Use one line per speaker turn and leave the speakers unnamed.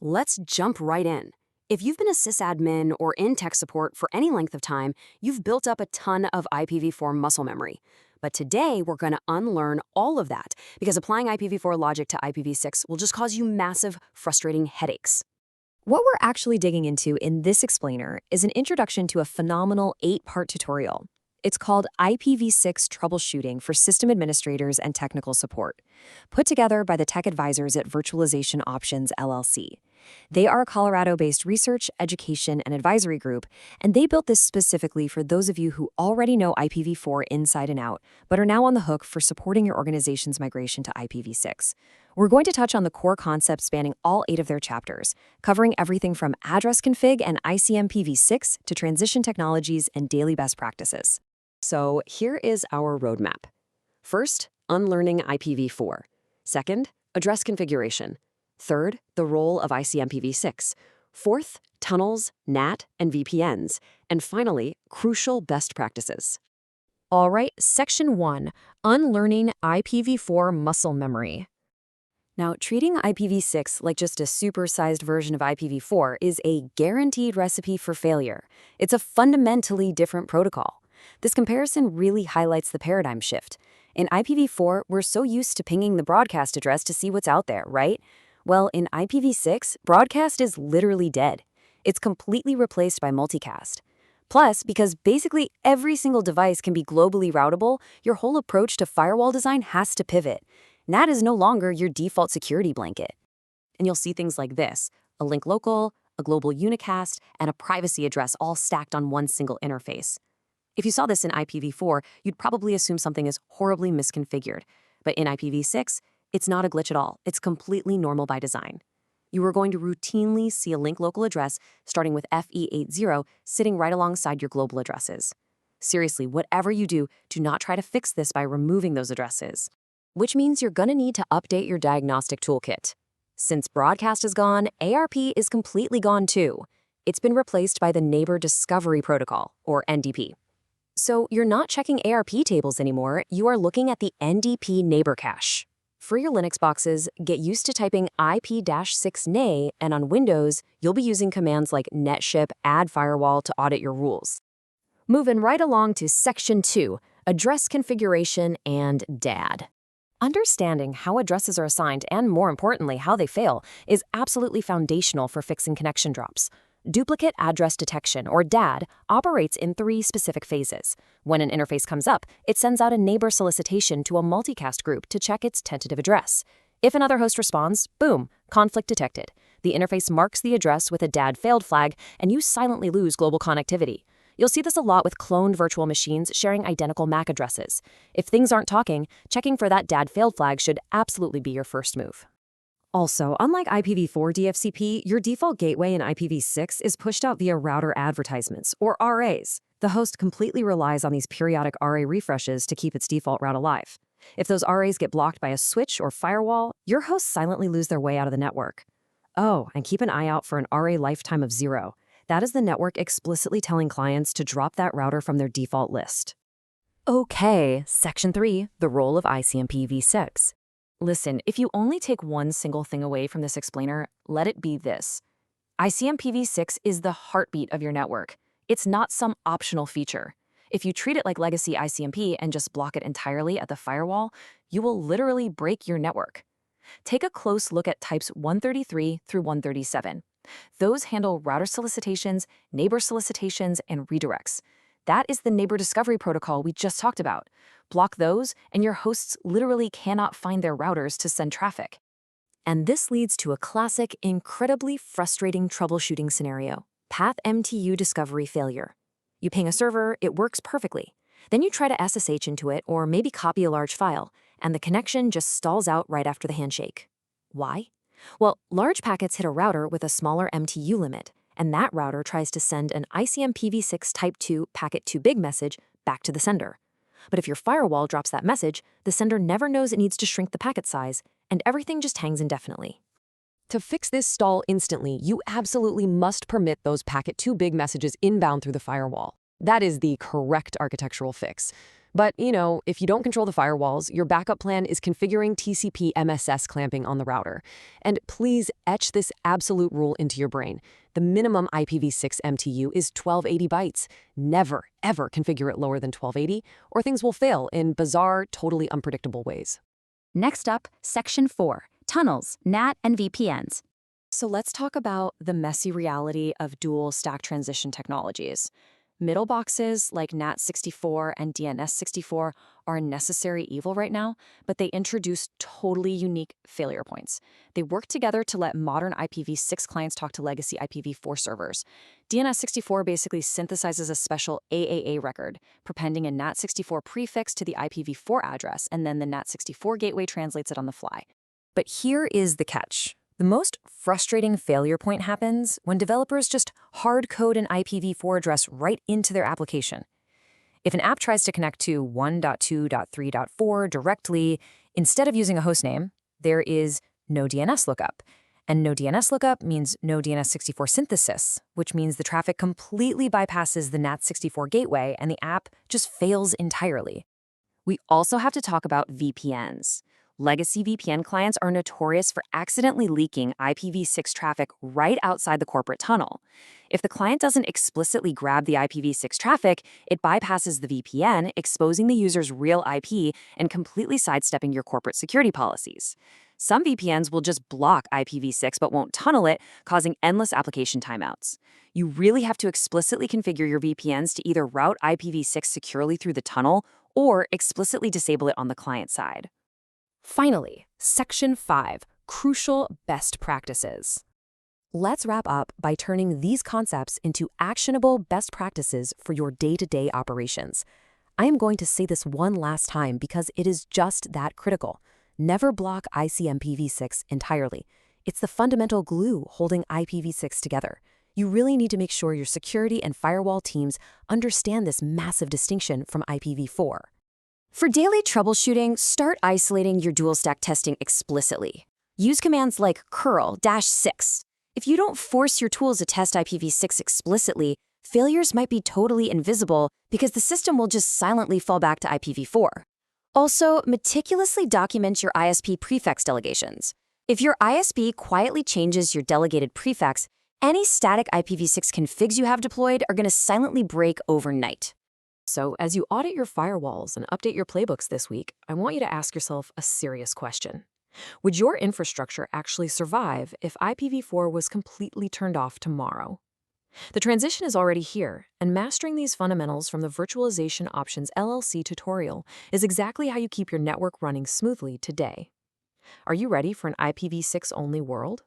Let's jump right in. If you've been a sysadmin or in tech support for any length of time, you've built up a ton of IPv4 muscle memory. But today, we're going to unlearn all of that because applying IPv4 logic to IPv6 will just cause you massive, frustrating headaches.
What we're actually digging into in this explainer is an introduction to a phenomenal 8-part tutorial. It's called IPv6 Troubleshooting for System Administrators and Technical Support, put together by the tech advisors at Virtualization Options LLC. They are a Colorado-based research, education, and advisory group, and they built this specifically for those of you who already know IPv4 inside and out, but are now on the hook for supporting your organization's migration to IPv6. We're going to touch on the core concepts spanning all 8 of their chapters, covering everything from address config and ICMPv6 to transition technologies and daily best practices.
So here is our roadmap. First, unlearning IPv4. Second, address configuration. Third, the role of ICMPv6. Fourth, tunnels, NAT, and VPNs. And finally, crucial best practices.
All right, Section 1, Unlearning IPv4 Muscle Memory.
Now, treating IPv6 like just a supersized version of IPv4 is a guaranteed recipe for failure. It's a fundamentally different protocol. This comparison really highlights the paradigm shift. In IPv4, we're so used to pinging the broadcast address to see what's out there, right? Well, in IPv6, broadcast is literally dead. It's completely replaced by multicast. Plus, because basically every single device can be globally routable, your whole approach to firewall design has to pivot. NAT is no longer your default security blanket. And you'll see things like this: a link local, a global unicast, and a privacy address all stacked on one single interface. If you saw this in IPv4, you'd probably assume something is horribly misconfigured. But in IPv6, it's not a glitch at all. It's completely normal by design. You are going to routinely see a link local address starting with FE80 sitting right alongside your global addresses. Seriously, whatever you do, do not try to fix this by removing those addresses. Which means you're going to need to update your diagnostic toolkit. Since broadcast is gone, ARP is completely gone too. It's been replaced by the Neighbor Discovery Protocol, or NDP. So you're not checking ARP tables anymore, you are looking at the NDP neighbor cache. For your Linux boxes, get used to typing IP-6nay, and on Windows, you'll be using commands like netship, add firewall to audit your rules. Moving right along to Section 2, Address Configuration and DAD. Understanding how addresses are assigned and, more importantly, how they fail is absolutely foundational for fixing connection drops. Duplicate address detection, or DAD, operates in 3 specific phases. When an interface comes up, it sends out a neighbor solicitation to a multicast group to check its tentative address. If another host responds, boom, conflict detected. The interface marks the address with a DAD failed flag, and you silently lose global connectivity. You'll see this a lot with cloned virtual machines sharing identical MAC addresses. If things aren't talking, checking for that DAD failed flag should absolutely be your first move. Also, unlike IPv4 DFCP, your default gateway in IPv6 is pushed out via router advertisements, or RAs. The host completely relies on these periodic RA refreshes to keep its default route alive. If those RAs get blocked by a switch or firewall, your hosts silently lose their way out of the network. Oh, and keep an eye out for an RA lifetime of 0. That is the network explicitly telling clients to drop that router from their default list. Okay, Section 3, the role of ICMPv6. Listen, if you only take one single thing away from this explainer, let it be this. ICMPv6 is the heartbeat of your network. It's not some optional feature. If you treat it like legacy ICMP and just block it entirely at the firewall, you will literally break your network. Take a close look at types 133 through 137. Those handle router solicitations, neighbor solicitations, and redirects. That is the Neighbor Discovery Protocol we just talked about. Block those, and your hosts literally cannot find their routers to send traffic. And this leads to a classic, incredibly frustrating troubleshooting scenario: path MTU discovery failure. You ping a server, it works perfectly. Then you try to SSH into it, or maybe copy a large file, and the connection just stalls out right after the handshake. Why? Well, large packets hit a router with a smaller MTU limit, and that router tries to send an ICMPv6 Type 2 packet too big message back to the sender. But if your firewall drops that message, the sender never knows it needs to shrink the packet size, and everything just hangs indefinitely. To fix this stall instantly, you absolutely must permit those packet too big messages inbound through the firewall. That is the correct architectural fix.
But, if you don't control the firewalls, your backup plan is configuring TCP MSS clamping on the router. And please etch this absolute rule into your brain. The minimum IPv6 MTU is 1280 bytes. Never, ever configure it lower than 1280, or things will fail in bizarre, totally unpredictable ways.
Next up, Section 4, Tunnels, NAT, and VPNs.
So let's talk about the messy reality of dual stack transition technologies. Middle boxes like NAT64 and DNS64 are a necessary evil right now, but they introduce totally unique failure points. They work together to let modern IPv6 clients talk to legacy IPv4 servers. DNS64 basically synthesizes a special AAA record, prepending a NAT64 prefix to the IPv4 address, and then the NAT64 gateway translates it on the fly.
But here is the catch. The most frustrating failure point happens when developers just hard code an IPv4 address right into their application. If an app tries to connect to 1.2.3.4 directly, instead of using a hostname, there is no DNS lookup. And no DNS lookup means no DNS64 synthesis, which means the traffic completely bypasses the NAT64 gateway and the app just fails entirely. We also have to talk about VPNs. Legacy VPN clients are notorious for accidentally leaking IPv6 traffic right outside the corporate tunnel. If the client doesn't explicitly grab the IPv6 traffic, it bypasses the VPN, exposing the user's real IP and completely sidestepping your corporate security policies. Some VPNs will just block IPv6 but won't tunnel it, causing endless application timeouts. You really have to explicitly configure your VPNs to either route IPv6 securely through the tunnel or explicitly disable it on the client side. Finally, Section 5, Crucial Best Practices. Let's wrap up by turning these concepts into actionable best practices for your day-to-day operations. I am going to say this one last time because it is just that critical. Never block ICMPv6 entirely. It's the fundamental glue holding IPv6 together. You really need to make sure your security and firewall teams understand this massive distinction from IPv4.
For daily troubleshooting, start isolating your dual stack testing explicitly. Use commands like curl-6. If you don't force your tools to test IPv6 explicitly, failures might be totally invisible because the system will just silently fall back to IPv4. Also, meticulously document your ISP prefix delegations. If your ISP quietly changes your delegated prefix, any static IPv6 configs you have deployed are going to silently break overnight.
So, as you audit your firewalls and update your playbooks this week, I want you to ask yourself a serious question. Would your infrastructure actually survive if IPv4 was completely turned off tomorrow? The transition is already here, and mastering these fundamentals from the Virtualization Options LLC tutorial is exactly how you keep your network running smoothly today. Are you ready for an IPv6-only world?